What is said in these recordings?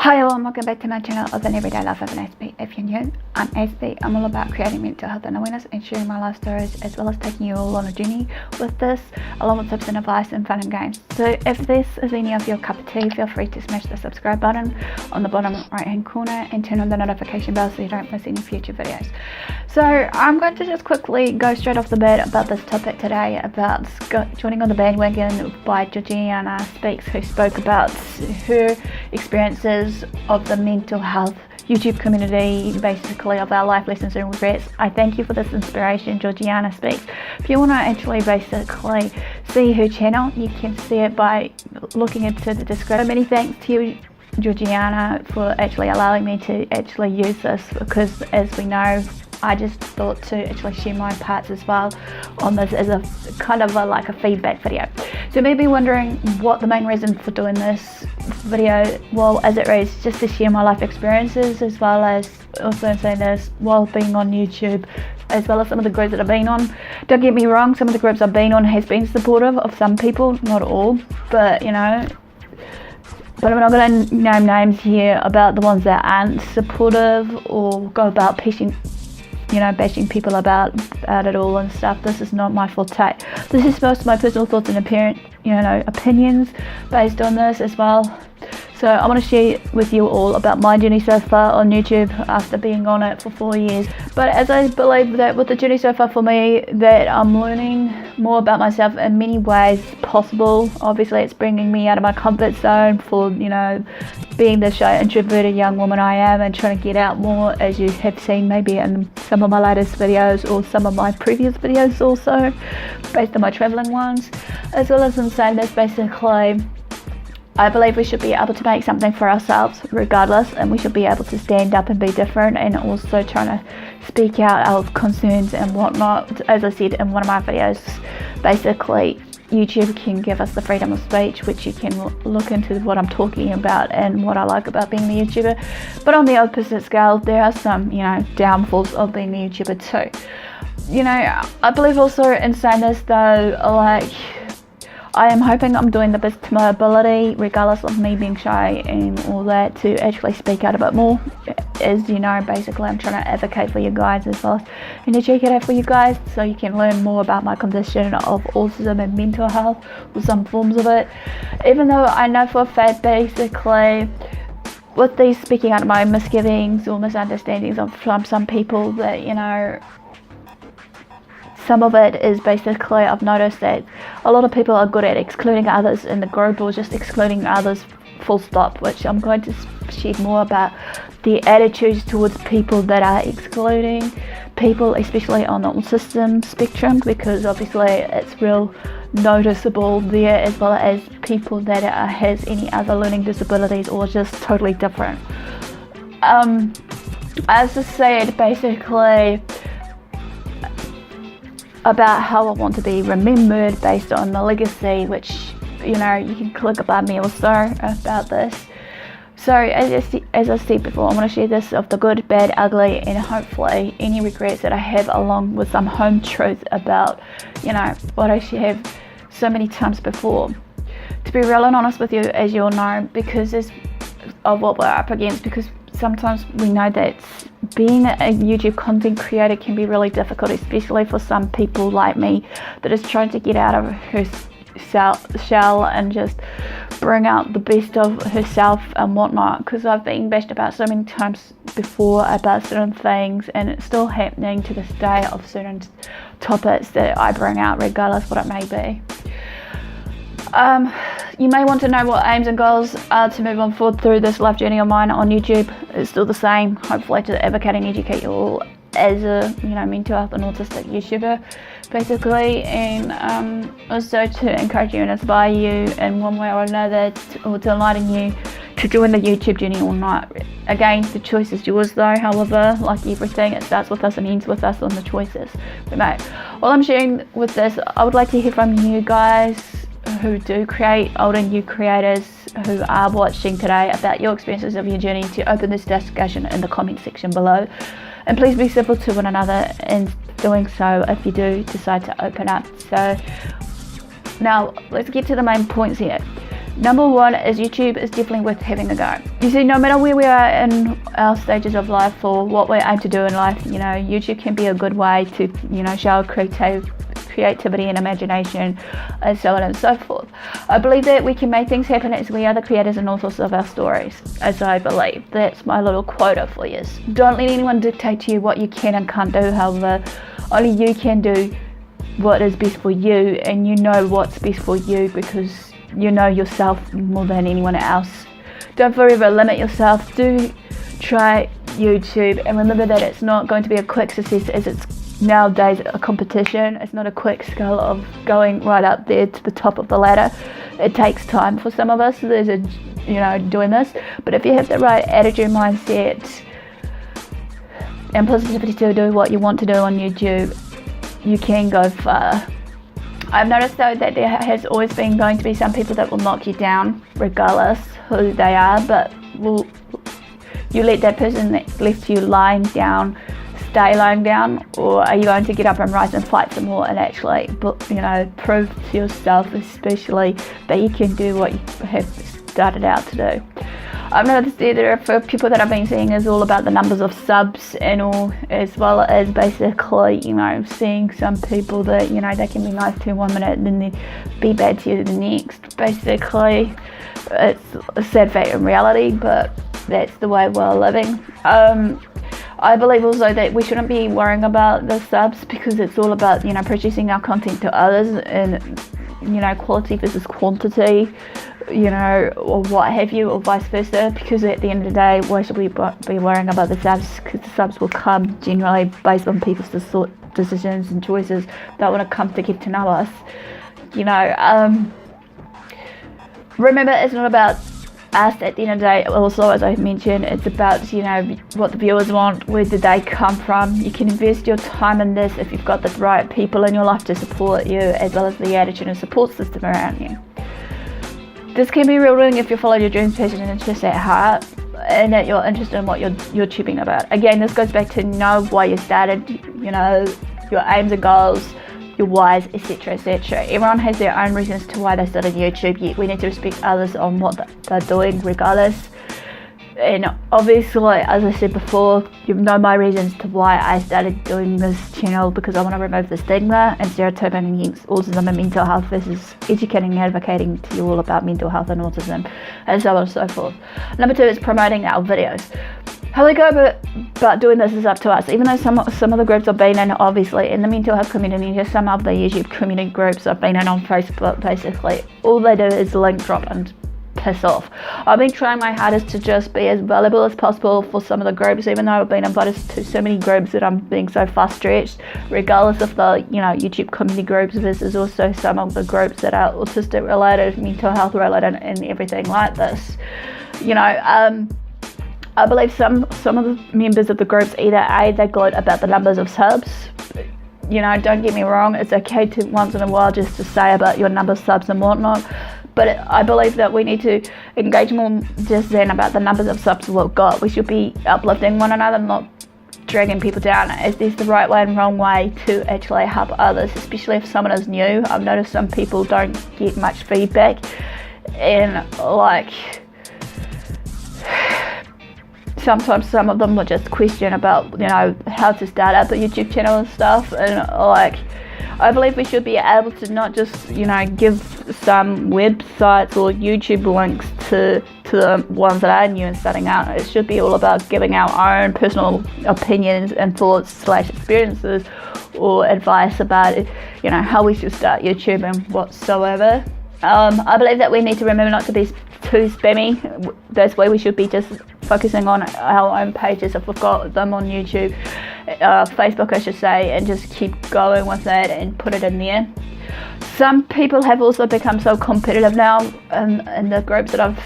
Hi everyone, welcome back to my channel of an everyday life of an Aspie. If you're new, I'm Aspie. I'm all about creating mental health and awareness and sharing my life stories, as well as taking you all on a journey with this, along with tips and advice and fun and games. So if this is any of your cup of tea, feel free to smash the subscribe button on the bottom right hand corner and turn on the notification bell so you don't miss any future videos. So I'm going to just quickly go straight off the bat about this topic today, about joining on the bandwagon by Georgiana Speaks, who spoke about her experiences of the mental health YouTube community, basically of our life lessons and regrets. I thank you for this inspiration, Georgiana Speaks. If you want to actually basically see her channel, you can see it by looking into the description. Many thanks to you, Georgiana, for actually allowing me to actually use this, because as we know, I just thought to actually share my parts as well on this as a kind of like a feedback video. So you may be wondering what the main reason for doing this video. Well, as it is, just to share my life experiences, as well as also saying this while being on YouTube, as well as some of the groups that I've been on. Don't get me wrong, some of the groups I've been on has been supportive of some people, not all, but you know. But I'm not going to name names here about the ones that aren't supportive or go about bashing people about it all and stuff. This is not my forte. This is most of my personal thoughts and opinions based on this as well. So I want to share with you all about my journey so far on YouTube after being on it for 4 years. But as I believe that with the journey so far for me, that I'm learning more about myself in many ways possible. Obviously it's bringing me out of my comfort zone for, being the shy introverted young woman I am, and trying to get out more, as you have seen maybe in some of my latest videos or some of my previous videos also, based on my traveling ones, as well as in saying this, basically I believe we should be able to make something for ourselves regardless, and we should be able to stand up and be different, and also trying to speak out our concerns and whatnot. As I said in one of my videos, basically YouTube can give us the freedom of speech, which you can look into what I'm talking about and what I like about being a YouTuber. But on the opposite scale, there are some downfalls of being a YouTuber too. I believe also in saying this though, like, I am hoping I'm doing the best to my ability, regardless of me being shy and all that, to actually speak out a bit more. As basically I'm trying to advocate for you guys as well, and to check it out for you guys so you can learn more about my condition of autism and mental health, or some forms of it. Even though I know for a fact, basically, with these speaking out of my misgivings or misunderstandings from some people, that some of it is basically, I've noticed that a lot of people are good at excluding others in the group, or just excluding others full stop, which I'm going to share more about the attitudes towards people that are excluding people, especially on the autism spectrum, because obviously it's real noticeable there, as well as people that has any other learning disabilities or just totally different. As I said, basically about how I want to be remembered based on the legacy, which you can click above me also about this. So as I said before, I want to share this of the good, bad, ugly, and hopefully any regrets that I have, along with some home truth about what I have so many times before. To be real and honest with you, as you all know, because of what we're up against, because sometimes we know that being a YouTube content creator can be really difficult, especially for some people like me that is trying to get out of her shell and just bring out the best of herself and whatnot. Because I've been bashed about so many times before about certain things, and it's still happening to this day, of certain topics that I bring out, regardless what it may be. You may want to know what aims and goals are to move on forward through this life journey of mine on YouTube. It's still the same, hopefully to advocate and educate you all as a mental health and autistic YouTuber, basically, and also to encourage you and inspire you in one way or another, or to enlighten you to join the YouTube journey or not. Again, the choice is yours though. However, like everything, it starts with us and ends with us on the choices we make. While I'm sharing with this, I would like to hear from you guys who do create, old and new creators who are watching today, about your experiences of your journey, to open this discussion in the comment section below. And please be civil to one another in doing so if you do decide to open up. So now let's get to the main points here. Number one is YouTube is definitely worth having a go. You see, no matter where we are in our stages of life or what we aim to do in life, you know, YouTube can be a good way to, you know, show creativity and imagination, and so on and so forth. I believe that we can make things happen as we are the creators and authors of our stories, as I believe. That's my little quota for you. Don't let anyone dictate to you what you can and can't do. However, only you can do what is best for you, and you know what's best for you because you know yourself more than anyone else. Don't forever limit yourself. Do try YouTube, and remember that it's not going to be a quick success as it's nowadays a competition. It's not a quick scale of going right up there to the top of the ladder. It takes time for some of us, doing this. But if you have the right attitude, mindset, and positivity to do what you want to do on YouTube, you can go far. I've noticed though that there has always been going to be some people that will knock you down regardless who they are, but will you let that person that left you lying down stay lying down, or are you going to get up and rise and fight some more and actually, prove to yourself especially that you can do what you have started out to do? I've noticed that for people that I've been seeing is all about the numbers of subs and all, as well as basically, seeing some people that, they can be nice to you 1 minute and then they be bad to you the next. Basically, it's a sad fact in reality, but that's the way we're living. I believe also that we shouldn't be worrying about the subs because it's all about, producing our content to others and, quality versus quantity, or what have you, or vice versa, because at the end of the day, why should we be worrying about the subs? Because the subs will come generally based on people's decisions and choices that want to come to get to know us. Remember, it's not about us at the end of the day. Also, as I mentioned, it's about what the viewers want, where did they come from. You can invest your time in this if you've got the right people in your life to support you, as well as the attitude and support system around you. This can be rewarding if you follow your dreams, passion and interests at heart, and that you're interested in what you're tubing about. Again, this goes back to know why you started, your aims and goals, your whys, etc, etc. Everyone has their own reasons to why they started YouTube, yet we need to respect others on what they're doing regardless. And obviously, as I said before, you know my reasons to why I started doing this channel, because I want to remove the stigma and stereotyping against autism and mental health versus educating and advocating to you all about mental health and autism, and so on and so forth. Number 2 is promoting our videos. How we go about doing this is up to us. Even though some of the groups I've been in, obviously, in the mental health community, just some of the YouTube community groups I've been in on Facebook, basically, all they do is link drop and piss off. I've been trying my hardest to just be as valuable as possible for some of the groups, even though I've been invited to so many groups that I'm being so far stretched, regardless of the YouTube community groups versus also some of the groups that are autistic related, mental health related, and everything like this. I believe some of the members of the groups either they gloat about the numbers of subs. Don't get me wrong, it's okay to once in a while just to say about your number of subs and whatnot, but I believe that we need to engage more just then about the numbers of subs we've got. We should be uplifting one another, not dragging people down, as there's the right way and wrong way to actually help others, especially if someone is new. I've noticed some people don't get much feedback, and sometimes some of them will just question about, how to start up a YouTube channel and stuff, and I believe we should be able to not just, give some websites or YouTube links to the ones that are new and starting out. It should be all about giving our own personal opinions and thoughts / experiences or advice about, how we should start YouTube and whatsoever. I believe that we need to remember not to be too spammy. That's why we should be just focusing on our own pages if we've got them on YouTube, Facebook I should say, and just keep going with that and put it in there. Some people have also become so competitive now in the groups that I've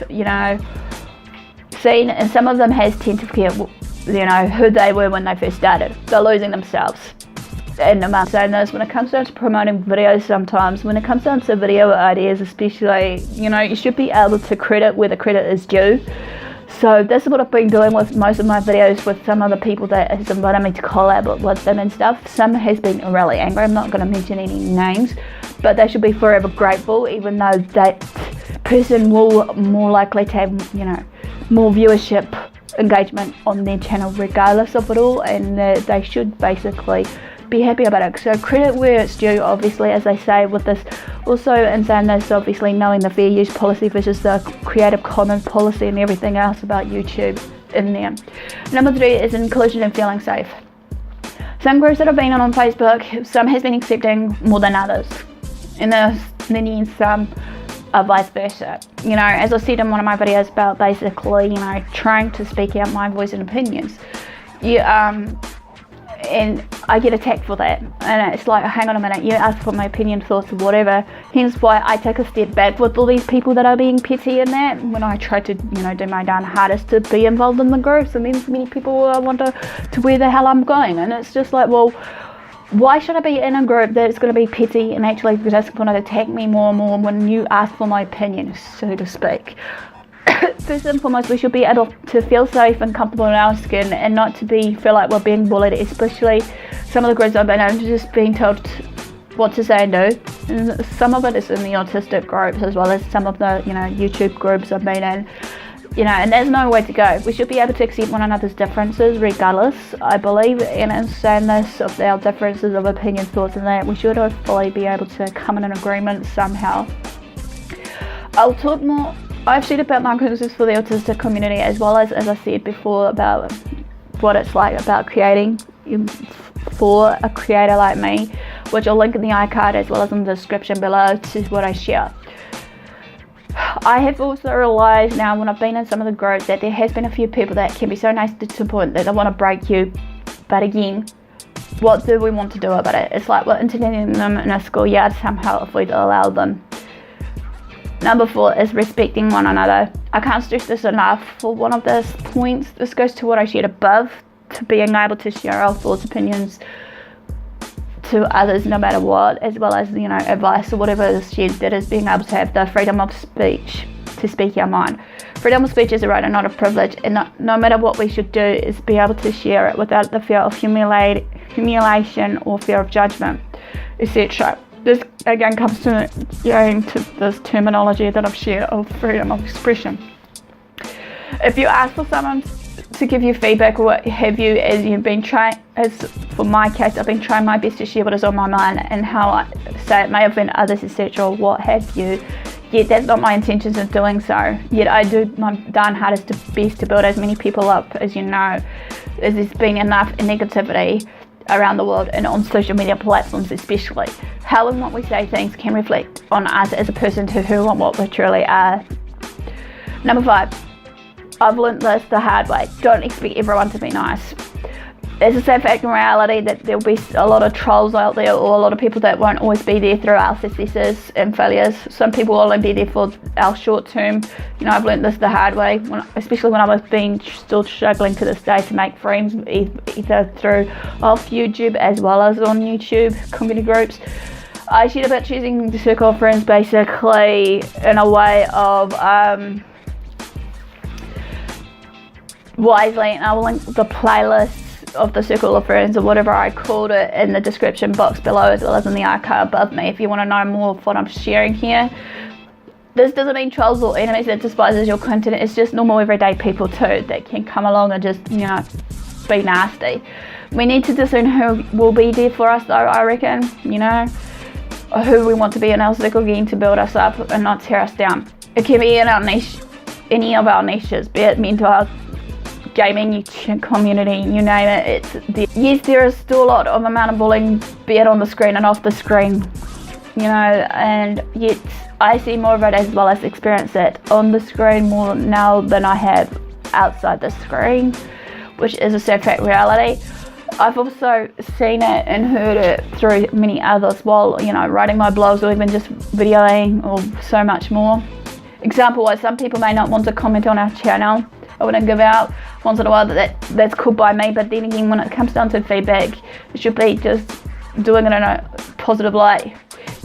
seen, and some of them has tend to forget who they were when they first started. They're losing themselves. And I'm saying this, when it comes down to promoting videos, sometimes when it comes down to video ideas especially, you should be able to credit where the credit is due. So this is what I've been doing with most of my videos with some of the people that has invited me to collab with them and stuff. Some has been really angry, I'm not going to mention any names, but they should be forever grateful, even though that person will more likely to have, you know, more viewership, engagement on their channel regardless of it all, and they should basically be happy about it. So credit where it's due, obviously, as they say with this. Also, in saying this, obviously knowing the fair use policy versus the Creative Commons policy and everything else about YouTube in there. Number 3 is inclusion and feeling safe. Some groups that have been on Facebook, some has been accepting more than others, and then some are vice versa. You know, as I said in one of my videos about basically, you know, trying to speak out my voice and opinions, and I get attacked for that, and it's like, hang on a minute, you asked for my opinion, thoughts, or whatever. Hence why I take a step back with all these people that are being petty in that, when I try to, you know, do my darn hardest to be involved in the groups, and then many people wonder to where the hell I'm going, and it's just like, well, why should I be in a group that's going to be petty and actually just going to attack me more and more when you ask for my opinion, so to speak? First and foremost, we should be able to feel safe and comfortable in our skin, and not to feel like we're being bullied, especially some of the groups I've been in, just being told what to say and do. And some of it is in the autistic groups, as well as some of the, you know, YouTube groups I've been in. You know, and there's no way to go. We should be able to accept one another's differences regardless, I believe, and in saying this, of our differences of opinions, thoughts and that, we should hopefully be able to come in an agreement somehow. I'll talk more. I've shared about my concerns for the autistic community, as well as I said before, about what it's like about creating for a creator like me, which I'll link in the iCard as well as in the description below to what I share. I have also realised now, when I've been in some of the groups, that there has been a few people that can be so nice to the point that they want to break you, but again, what do we want to do about it? It's like we're interning them in a schoolyard somehow if we allow them. Number 4 is respecting one another. I can't stress this enough. For one of those points, this goes to what I shared above, to being able to share our thoughts, opinions to others no matter what, as well as, you know, advice or whatever is shared, that is being able to have the freedom of speech to speak our mind. Freedom of speech is a right and not a privilege, and no matter what we should do is be able to share it without the fear of humiliation or fear of judgment, etc. This again comes to this terminology that I've shared of freedom of expression. If you ask for someone to give you feedback or what have you, as you've been trying, as for my case, I've been trying my best to share what is on my mind and how I say it may have been others, etc., or what have you. Yet that's not my intentions of doing so. Yet I do my darn hardest to build as many people up, as you know, as there's been enough negativity around the world and on social media platforms especially. How and what we say things can reflect on us as a person to who and what we truly are. Number 5, I've learnt this the hard way. Don't expect everyone to be nice. There's a sad fact in reality that there'll be a lot of trolls out there, or a lot of people that won't always be there through our successes and failures. Some people will only be there for our short term. You know, I've learnt this the hard way, especially when I was still struggling to this day to make friends, either through off YouTube as well as on YouTube community groups. I shared about choosing the circle of friends basically in a way of wisely, and I will link the playlist of the circle of friends or whatever I called it in the description box below, as well as in the archive above me, if you want to know more of what I'm sharing here. This doesn't mean trolls or enemies that despises your content. It's just normal everyday people too that can come along and just, you know, be nasty. We need to discern who will be there for us though, I reckon, you know, or who we want to be in our circle again to build us up and not tear us down. It can be in our niche, any of our niches, be it mental health, gaming, community, you name it. Yes, there is still a lot of amount of bullying, be it on the screen and off the screen, you know, and yet I see more of it as well as experience it on the screen more now than I have outside the screen, which is a sad fact reality. I've also seen it and heard it through many others while, you know, writing my blogs or even just videoing or so much more. Example wise, some people may not want to comment on our channel. I wouldn't give out once in a while that's cool by me, but then again, when it comes down to feedback, it should be just doing it in a positive light.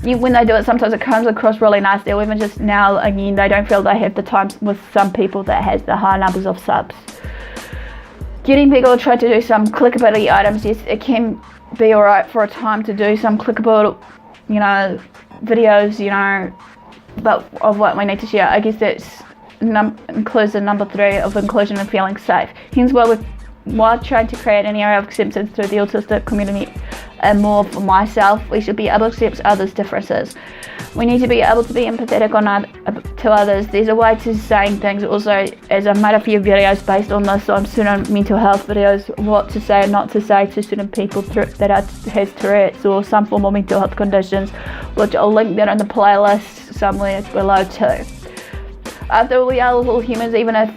When they do it, sometimes it comes across really nasty, or even just now, again, they don't feel they have the time with some people that has the high numbers of subs. Getting people to try to do some clickability items, yes, it can be alright for a time to do some clickable, you know, videos, you know, but of what we need to share. I guess that's inclusion number 3 of inclusion and feeling safe. Hence why trying to create an area of acceptance through the autistic community and more for myself. We should be able to accept others' differences. We need to be able to be empathetic to others. There's a way to saying things also, as I've made a few videos based on this on certain mental health videos, what to say and not to say to certain people that has Tourette's or some form of mental health conditions, which I'll link that in the playlist somewhere below too. After we are all humans, even if,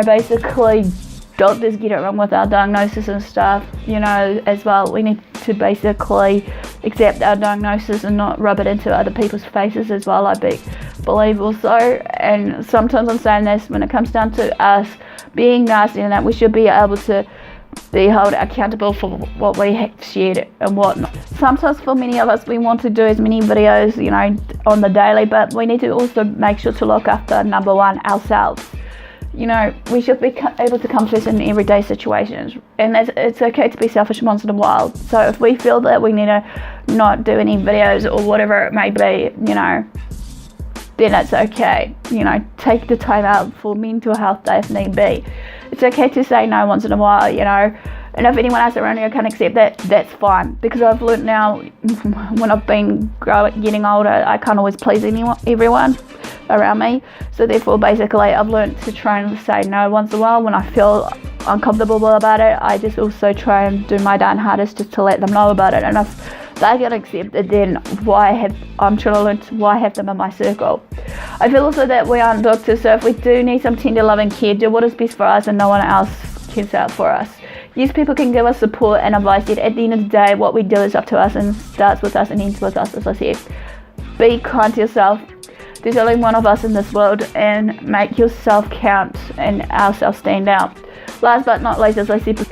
basically doctors get it wrong with our diagnosis and stuff, as well, we need to basically accept our diagnosis and not rub it into other people's faces as well, I believe also. And sometimes I'm saying this, when it comes down to us being nasty and that, we should be able to be held accountable for what we have shared and whatnot. Sometimes for many of us, we want to do as many videos, on the daily, but we need to also make sure to look after, number 1, ourselves. We should be able to come first in everyday situations, and it's okay to be selfish once in a while. So if we feel that we need to not do any videos or whatever it may be, then it's okay. Take the time out for mental health day if need be. It's okay to say no once in a while, and if anyone else around you can't accept that, that's fine, because I've learned now, when I've been getting older, I can't always please everyone around me. So therefore, basically, I've learned to try and say no once in a while when I feel uncomfortable about it. I just also try and do my darn hardest just to let them know about it. And if they get accepted, then I'm trying to learn why have them in my circle. I feel also that we aren't doctors, so if we do need some tender loving care, do what is best for us and no one else cares out for us. Yes, people can give us support and advice, yet at the end of the day, what we do is up to us and starts with us and ends with us, as I said. Be kind to yourself. There's only one of us in this world, and make yourself count and ourselves stand out. Last but not least, as I said,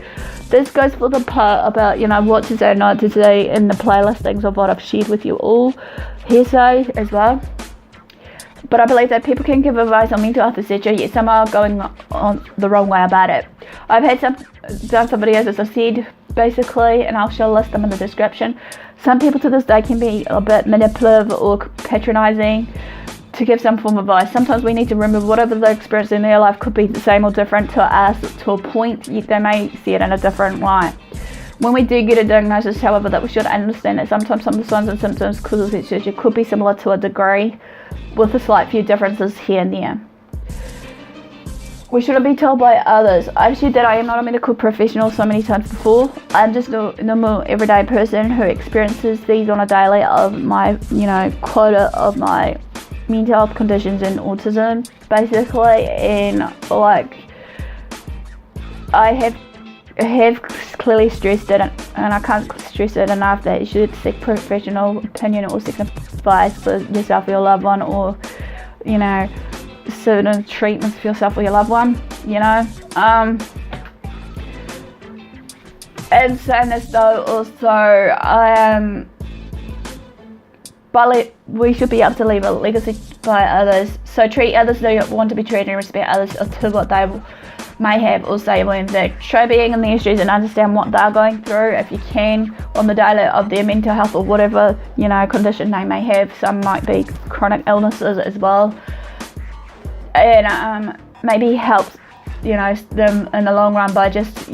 this goes for the part about, what to say and not to say in the playlistings of what I've shared with you all, hearsay as well. But I believe that people can give advice on mental health, etc., yet some are going on the wrong way about it. I've done some videos, as I said, basically, and I'll list them in the description. Some people to this day can be a bit manipulative or patronising to give some form of advice. Sometimes we need to remember whatever the experience in their life could be the same or different to us to a point, yet they may see it in a different light. When we do get a diagnosis, however, that we should understand that sometimes some of the signs and symptoms causes etc. could be similar to a degree, with a slight few differences here and there. We shouldn't be told by others. I've said that I am not a medical professional so many times before. I'm just a normal everyday person who experiences these on a daily of my, quota of my mental health conditions and autism, basically. And I have clearly stressed it, and I can't stress it enough, that you should seek professional opinion or seek advice for yourself or your loved one, or certain treatments for yourself or your loved one. And saying this though, also we should be able to leave a legacy by others. So treat others as you want to be treated and respect others to what they may have or say when they try being in their shoes and understand what they're going through, if you can, on the daily of their mental health or whatever condition they may have. Some might be chronic illnesses as well, and maybe helps them in the long run by just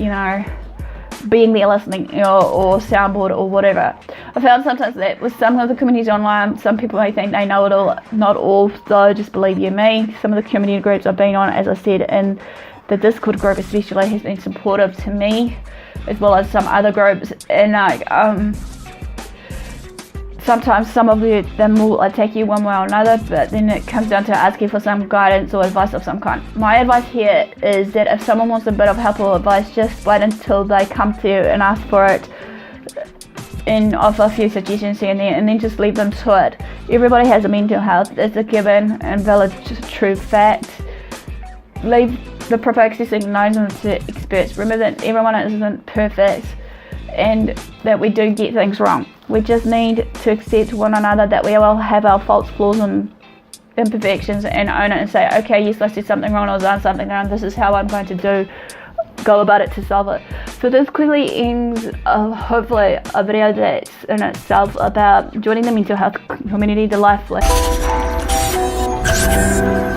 being there listening or soundboard or whatever. I found sometimes that with some of the communities online, some people may think they know it all, not all, so just believe you me. Some of the community groups I've been on, as I said, in the Discord group especially, has been supportive to me, as well as some other groups, and sometimes some of them will attack you one way or another, but then it comes down to asking for some guidance or advice of some kind. My advice here is that if someone wants a bit of help or advice, just wait until they come to you and ask for it, and offer a few suggestions here and there, and then just leave them to it. Everybody has a mental health, it's a given and valid true fact. Leave the proper accessing knowledge to experts. Remember that everyone isn't perfect and that we do get things wrong. We just need to accept one another, that we all have our faults, flaws and imperfections, and own it and say, okay, yes, I did something wrong, I was done something wrong, this is how I'm going to go about it to solve it. So this quickly ends hopefully a video that's in itself about joining the mental health community, the lifelessons. Aspie.